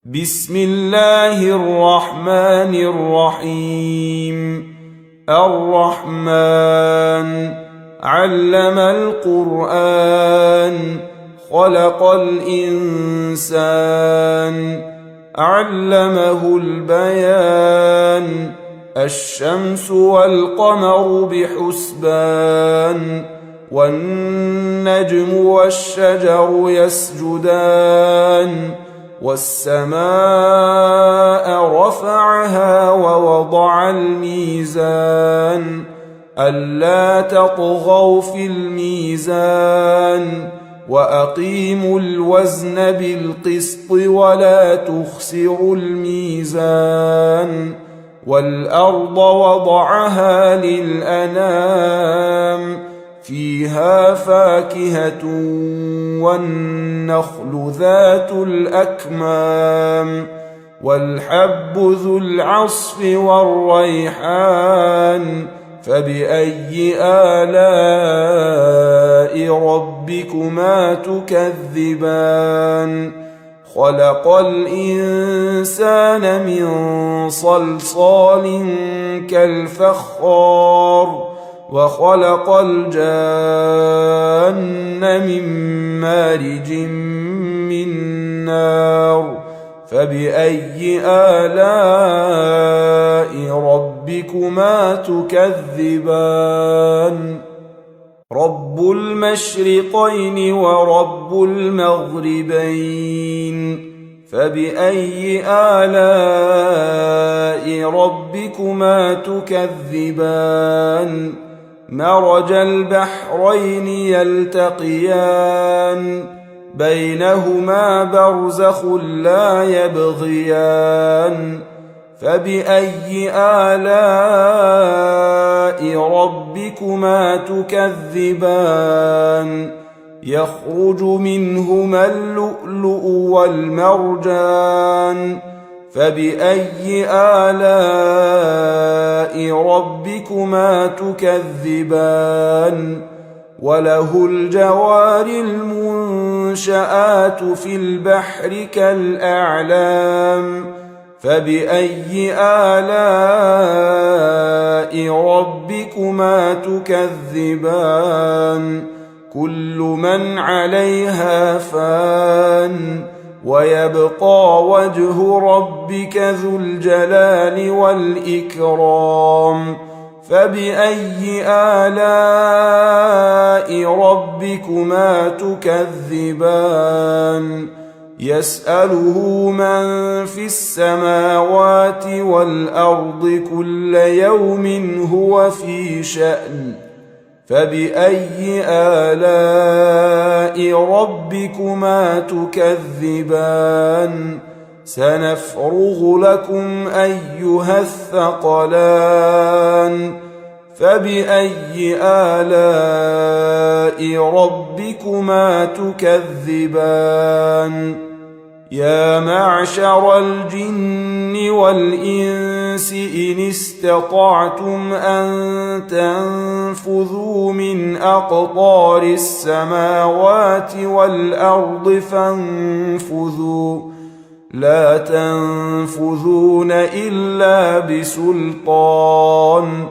بسم الله الرحمن الرحيم. الرحمن علم القرآن خلق الإنسان علمه البيان الشمس والقمر بحسبان والنجم والشجر يسجدان والسماء رفعها ووضع الميزان ألا تطغوا في الميزان وأقيموا الوزن بالقسط ولا تخسروا الميزان والأرض وضعها للأنام فيها فاكهة والنخل ذات الأكمام والحب ذو العصف والريحان فبأي آلاء ربكما تكذبان خلق الإنسان من صلصال كالفخار وخلق الجان من مارج من نار فبأي آلاء ربكما تكذبان رب المشرقين ورب المغربين فبأي آلاء ربكما تكذبان مرج البحرين يلتقيان بينهما برزخ لا يبغيان فبأي آلاء ربكما تكذبان يخرج منهما اللؤلؤ والمرجان فبأي آلاء ربكما تكذبان وله الجوار المنشآت في البحر كالأعلام فبأي آلاء ربكما تكذبان كل من عليها فان ويبقى وجه ربك ذو الجلال والإكرام فبأي آلاء ربكما تكذبان يسأله من في السماوات والأرض كل يوم هو في شأن فبأي آلاء ربكما تكذبان سنفرغ لكم أيها الثقلان فبأي آلاء ربكما تكذبان يا معشر الجن والإنس إن استطعتم أن تنفذوا من أقطار السماوات والأرض فانفذوا لا تنفذون إلا بسلطان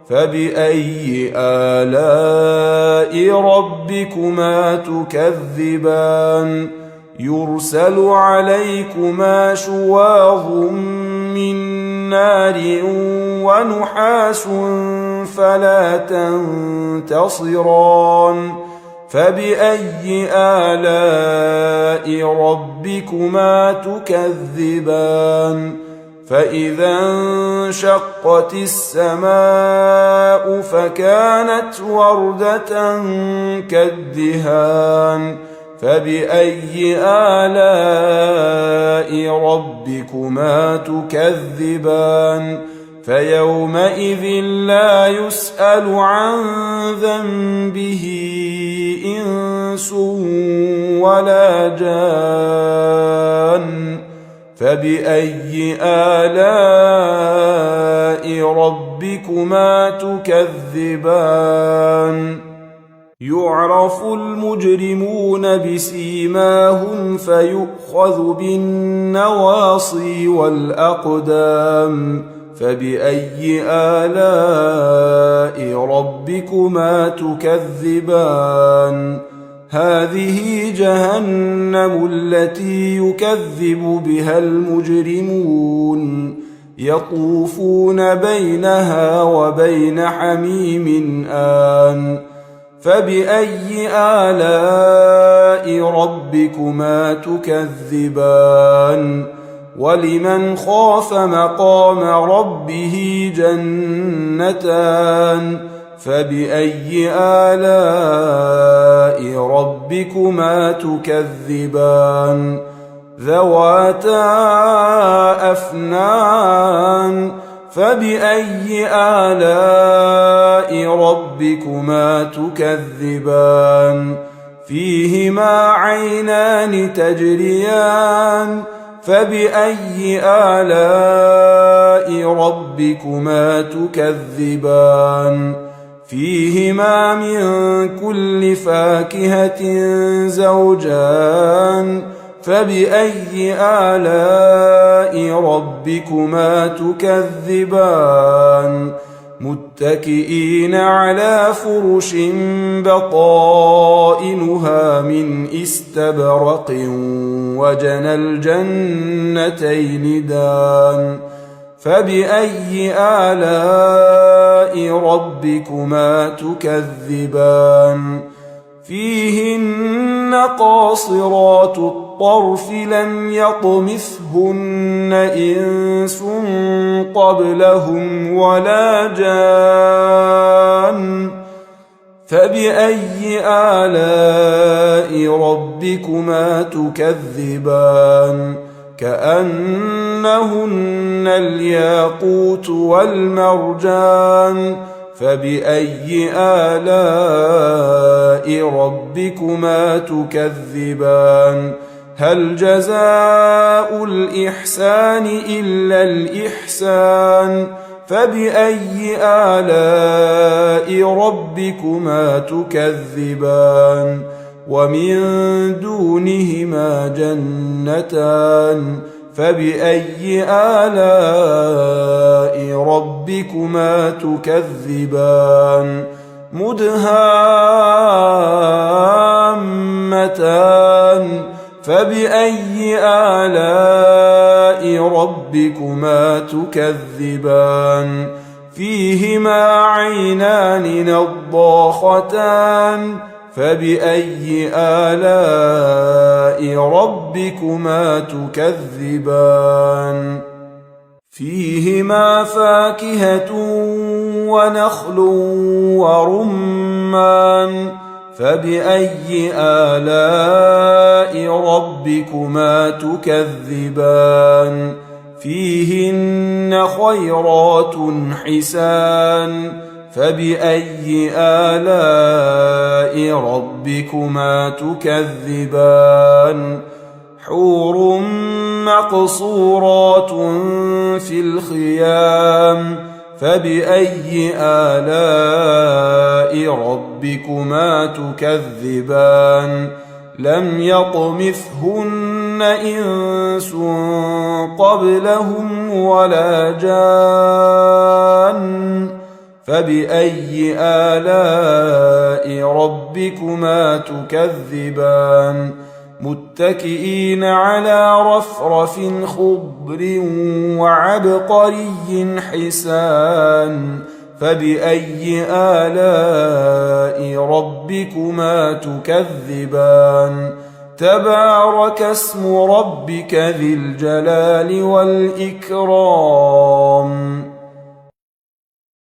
فبأي آلاء ربكما تكذبان يرسل عليكما شواظ من نار ونحاس فلا تنتصران فبأي آلاء ربكما تكذبان فإذا انشقت السماء فكانت وردة كالدهان فبأي آلاء ربكما تكذبان فيومئذ لا يسأل عن ذنبه إنس ولا جان فبأي آلاء ربكما تكذبان يعرف المجرمون بسيماهم فيؤخذ بالنواصي والأقدام فبأي آلاء ربكما تكذبان هذه جهنم التي يكذب بها المجرمون يطوفون بينها وبين حميم آن فبأي آلاء ربكما تكذبان ولمن خاف مقام ربه جنتان فبأي آلاء ربكما تكذبان ذواتا أفنان فبأي آلاء ربكما تكذبان فيهما عينان تجريان فبأي آلاء ربكما تكذبان فيهما من كل فاكهة زوجان فبأي آلاء ربكما تكذبان متكئين على فرش بطائنها من استبرق وجنى الجنتين دان فبأي آلاء ربكما تكذبان فيهن قاصرات الطرف لم يطمثهن إنس قبلهم ولا جان فبأي آلاء ربكما تكذبان كأنهن الياقوت والمرجان فبأي آلاء ربكما تكذبان هل جزاء الإحسان إلا الإحسان فبأي آلاء ربكما تكذبان ومن دونهما جنتان فبأي آلاء ربكما تكذبان مدهامتان فبأي آلاء ربكما تكذبان فيهما عينان نضاختان فبأي آلاء ربكما تكذبان فيهما فاكهة ونخل ورمان فبأي آلاء ربكما تكذبان فيهن خيرات حسان فبأي آلاء ربكما تكذبان حور مقصورات في الخيام فبأي آلاء ربكما تكذبان لم يطمثهن إنس قبلهم ولا جان فبأي آلاء ربكما تكذبان متكئين على رفرف خضر وعبقري حسان فبأي آلاء ربكما تكذبان تبارك اسم ربك ذي الجلال والإكرام